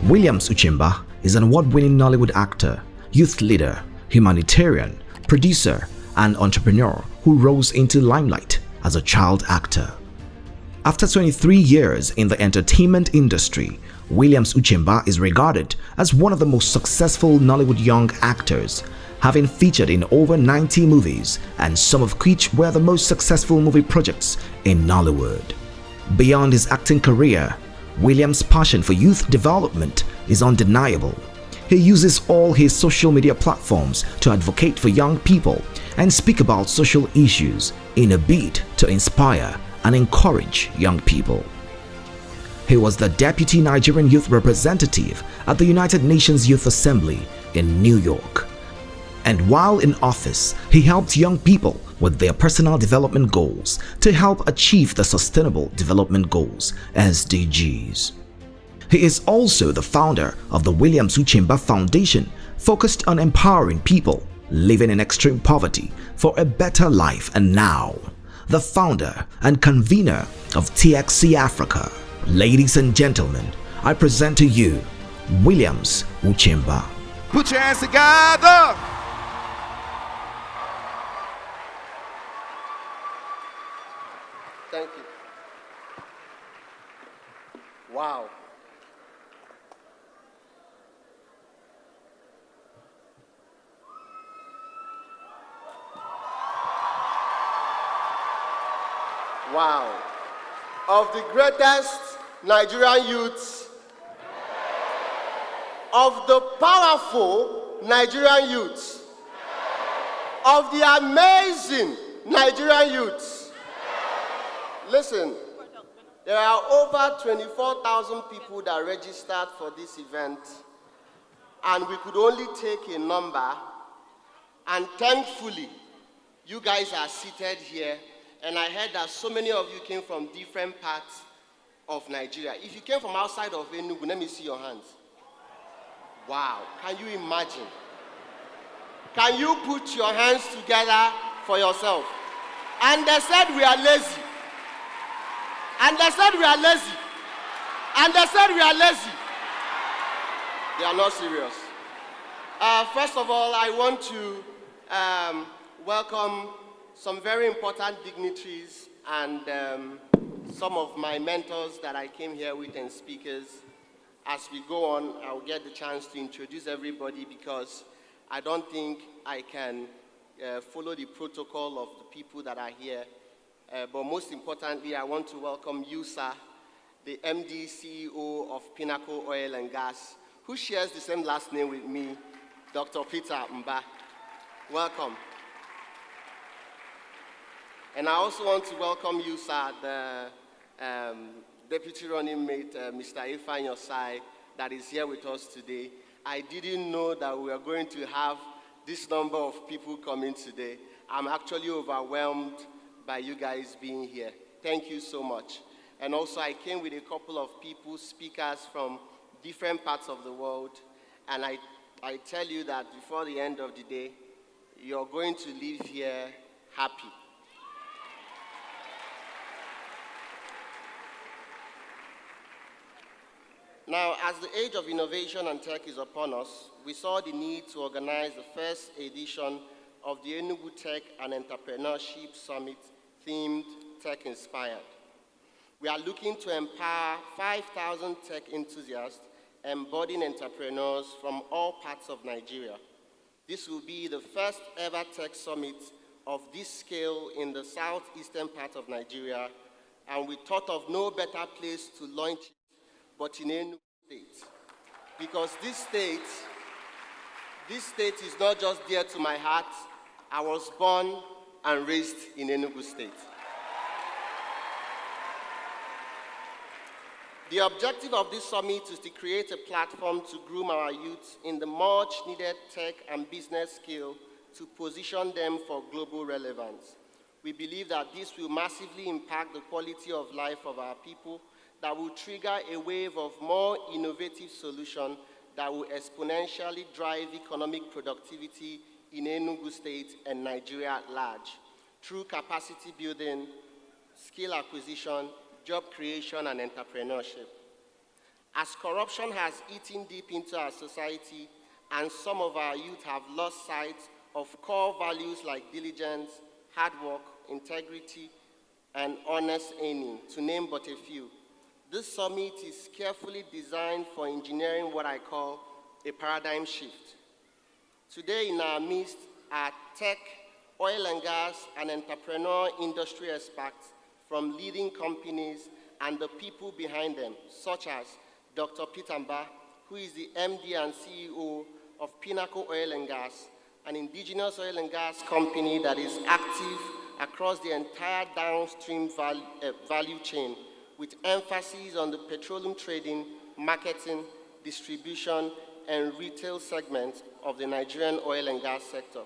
Williams Uchemba is an award-winning Nollywood actor, youth leader, humanitarian, producer, and entrepreneur who rose into limelight as a child actor. After 23 years in the entertainment industry, Williams Uchemba is regarded as one of the most successful Nollywood young actors, having featured in over 90 movies, and some of which were the most successful movie projects in Nollywood. Beyond his acting career, Williams' passion for youth development is undeniable. He uses all his social media platforms to advocate for young people and speak about social issues in a bid to inspire and encourage young people. He was the Deputy Nigerian Youth Representative at the United Nations Youth Assembly in New York. And while in office, he helped young people with their personal development goals to help achieve the Sustainable Development Goals (SDGs). He is also the founder of the Williams Uchemba Foundation, focused on empowering people living in extreme poverty for a better life, and now the founder and convener of TxE Africa. Ladies and gentlemen, I present to you Williams Uchemba. Put your hands together. Thank you. Wow. Wow. Of the greatest Nigerian youths, of the powerful Nigerian youths, of the amazing Nigerian youths. Listen, there are over 24,000 people that registered for this event, and we could only take a number, and thankfully, you guys are seated here, and I heard that so many of you came from different parts of Nigeria. If you came from outside of Enugu, let me see your hands. Wow, can you imagine? Can you put your hands together for yourself? And they said we are lazy. And they said we are lazy. And they said we are lazy. They are not serious. First of all, I want to welcome some very important dignitaries and some of my mentors that I came here with and speakers. As we go on, I'll get the chance to introduce everybody because I don't think I can follow the protocol of the people that are here. But most importantly, I want to welcome you, sir, the MD CEO of Pinnacle Oil and Gas, who shares the same last name with me, Dr. Peter Mba. Welcome. And I also want to welcome you, sir, the Deputy Running Mate, Mr. Ifeanyi Osai, that is here with us today. I didn't know that we were going to have this number of people coming today. I'm actually overwhelmed by you guys being here. Thank you so much. And also, I came with a couple of people, speakers from different parts of the world, and I tell you that before the end of the day, you're going to leave here happy. Now, as the age of innovation and tech is upon us, we saw the need to organize the first edition of the Enugu Tech and Entrepreneurship Summit themed Tech Inspired. We are looking to empower 5,000 tech enthusiasts and budding entrepreneurs from all parts of Nigeria. This will be the first ever tech summit of this scale in the southeastern part of Nigeria, and we thought of no better place to launch it but in Enugu State. Because this state is not just dear to my heart. I was born and raised in Enugu State. The objective of this summit is to create a platform to groom our youth in the much needed tech and business skill to position them for global relevance. We believe that this will massively impact the quality of life of our people, that will trigger a wave of more innovative solutions that will exponentially drive economic productivity in Enugu State and Nigeria at large through capacity building, skill acquisition, job creation, and entrepreneurship. as corruption has eaten deep into our society and some of our youth have lost sight of core values like diligence, hard work, integrity, and honest aiming, to name but a few. This summit is carefully designed for engineering what I call a paradigm shift. Today in our midst are tech, oil and gas, and entrepreneur industry experts from leading companies and the people behind them, such as Dr. Peter Mba, who is the MD and CEO of Pinnacle Oil and Gas, an indigenous oil and gas company that is active across the entire downstream value chain, with emphasis on the petroleum trading, marketing, distribution, and retail segments of the Nigerian oil and gas sector.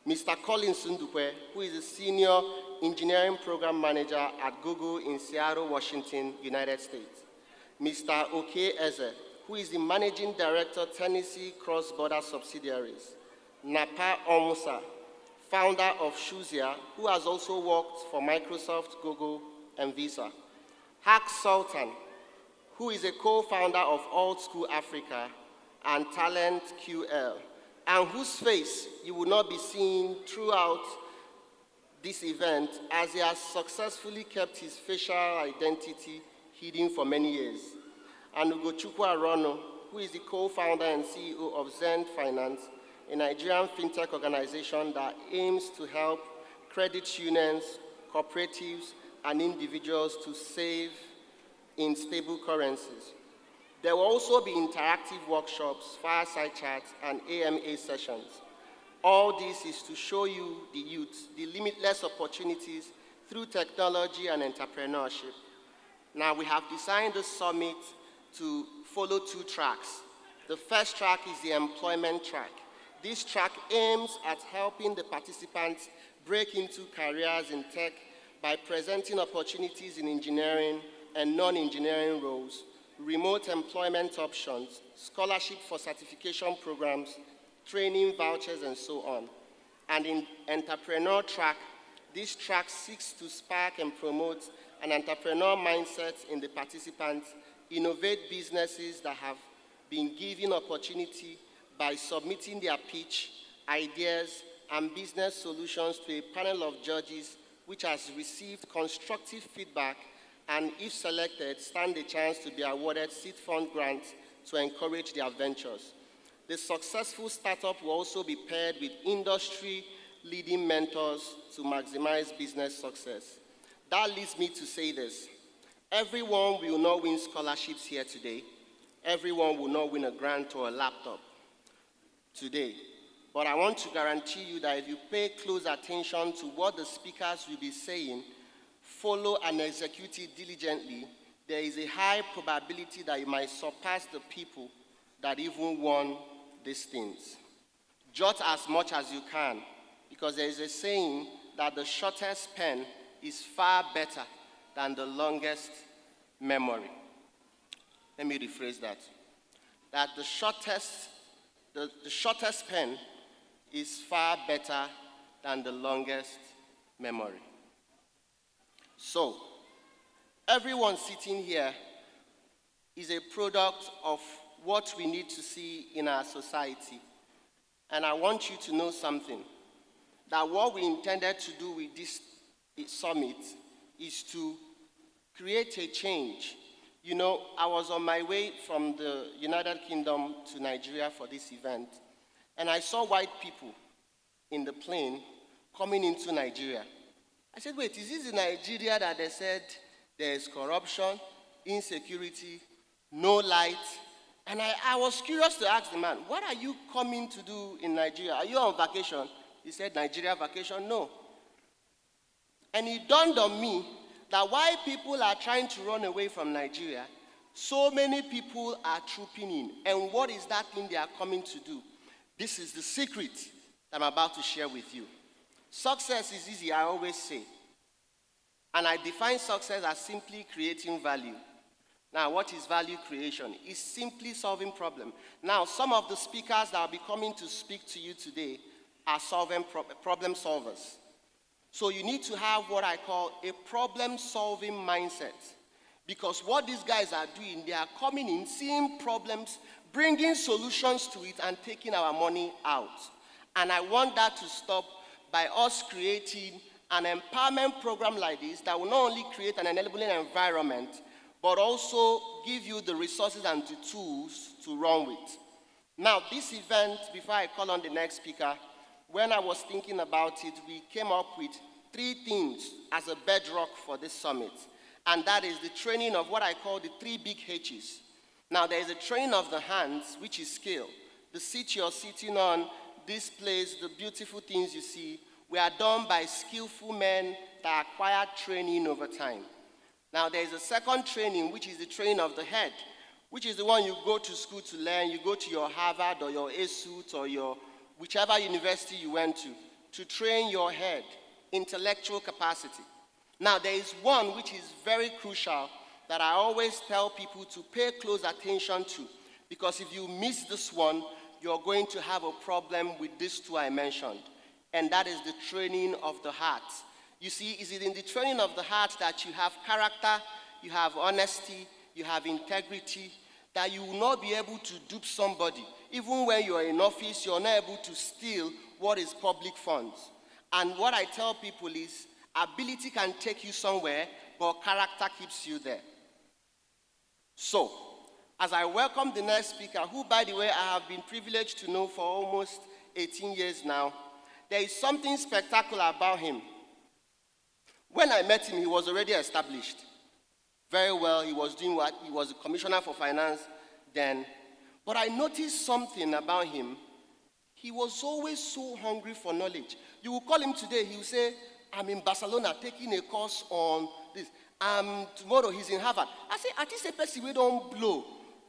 Mr. Colin Sundukwe, who is a senior engineering program manager at Google in Seattle, Washington, United States. Mr. Oke Eze, who is the managing director, Tennessee Cross-Border Subsidiaries. Napa Omusa, founder of Shuzia, who has also worked for Microsoft, Google, and Visa. Haq Sultan, who is a co-founder of Old School Africa and Talent QL, and whose face you will not be seeing throughout this event, as he has successfully kept his facial identity hidden for many years. And Ugochukwu Arono, who is the co-founder and CEO of Zen Finance, a Nigerian fintech organization that aims to help credit unions, cooperatives, and individuals to save in stable currencies. There will also be interactive workshops, fireside chats, and AMA sessions. All this is to show you, the youth, the limitless opportunities through technology and entrepreneurship. Now, we have designed the summit to follow two tracks. The first track is the employment track. This track aims at helping the participants break into careers in tech by presenting opportunities in engineering and non-engineering roles, remote employment options, scholarship for certification programs, training vouchers, and so on. And in entrepreneur track, this track seeks to spark and promote an entrepreneur mindset in the participants, innovate businesses that have been given opportunity by submitting their pitch, ideas, and business solutions to a panel of judges which has received constructive feedback and, if selected, stand a chance to be awarded seed fund grants to encourage their ventures. The successful startup will also be paired with industry-leading mentors to maximize business success. That leads me to say this. Everyone will not win scholarships here today. Everyone will not win a grant or a laptop today. But I want to guarantee you that if you pay close attention to what the speakers will be saying, follow and execute it diligently, there is a high probability that you might surpass the people that even won these things. Jot as much as you can, because there is a saying that the shortest pen is far better than the longest memory. Let me rephrase that. That the shortest pen is far better than the longest memory. So, everyone sitting here is a product of what we need to see in our society. And I want you to know something, that what we intended to do with this summit is to create a change. You know, I was on my way from the United Kingdom to Nigeria for this event, and I saw white people in the plane coming into Nigeria. I said, wait, is this the Nigeria that they said there is corruption, insecurity, no light? And I was curious to ask the man, what are you coming to do in Nigeria? Are you on vacation? He said, Nigeria vacation? No. And it dawned on me that while people are trying to run away from Nigeria, so many people are trooping in. And what is that thing they are coming to do? This is the secret that I'm about to share with you. Success is easy, I always say. And I define success as simply creating value. Now, what is value creation? It's simply solving problems. Now, some of the speakers that will be coming to speak to you today are problem solvers. So you need to have what I call a problem-solving mindset. Because what these guys are doing, they are coming in, seeing problems, bringing solutions to it, and taking our money out. And I want that to stop by us creating an empowerment program like this that will not only create an enabling environment, but also give you the resources and the tools to run with. Now, this event, before I call on the next speaker, when I was thinking about it, we came up with 3 things as a bedrock for this summit. And that is the training of what I call the 3 big H's. Now, there is a training of the hands, which is skill. The seat you're sitting on, this place, the beautiful things you see, were done by skillful men that acquire training over time. Now, there is a second training, which is the training of the head, which is the one you go to school to learn. You go to your Harvard or your ASUT or your whichever university you went to train your head, intellectual capacity. Now, there is one which is very crucial that I always tell people to pay close attention to, because if you miss this one, you're going to have a problem with these 2 I mentioned, and that is the training of the heart. You see, is it in the training of the heart that you have character, you have honesty, you have integrity, that you will not be able to dupe somebody. Even when you're in office, you're not able to steal what is public funds. And what I tell people is, ability can take you somewhere, but character keeps you there. So, as I welcome the next speaker, who, by the way, I have been privileged to know for almost 18 years now, there is something spectacular about him. When I met him, he was already established. Very well, he was doing what? He was a commissioner for finance then. But I noticed something about him. He was always so hungry for knowledge. You will call him today, he will say, I'm in Barcelona taking a course on this. Tomorrow he's in Harvard. I say, at least a person we don't blow.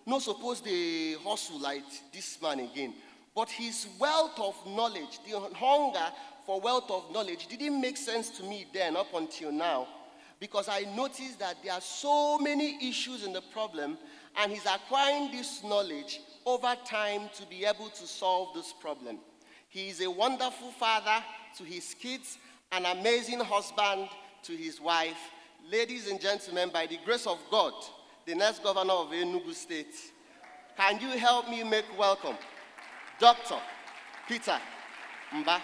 No suppose they hustle like this man again. But his wealth of knowledge, the hunger for wealth of knowledge didn't make sense to me then up until now. Because I noticed that there are so many issues in the problem, and he's acquiring this knowledge over time to be able to solve this problem. He is a wonderful father to his kids, an amazing husband to his wife. Ladies and gentlemen, by the grace of God, the next governor of Enugu State, can you help me make welcome Dr. Peter Mba?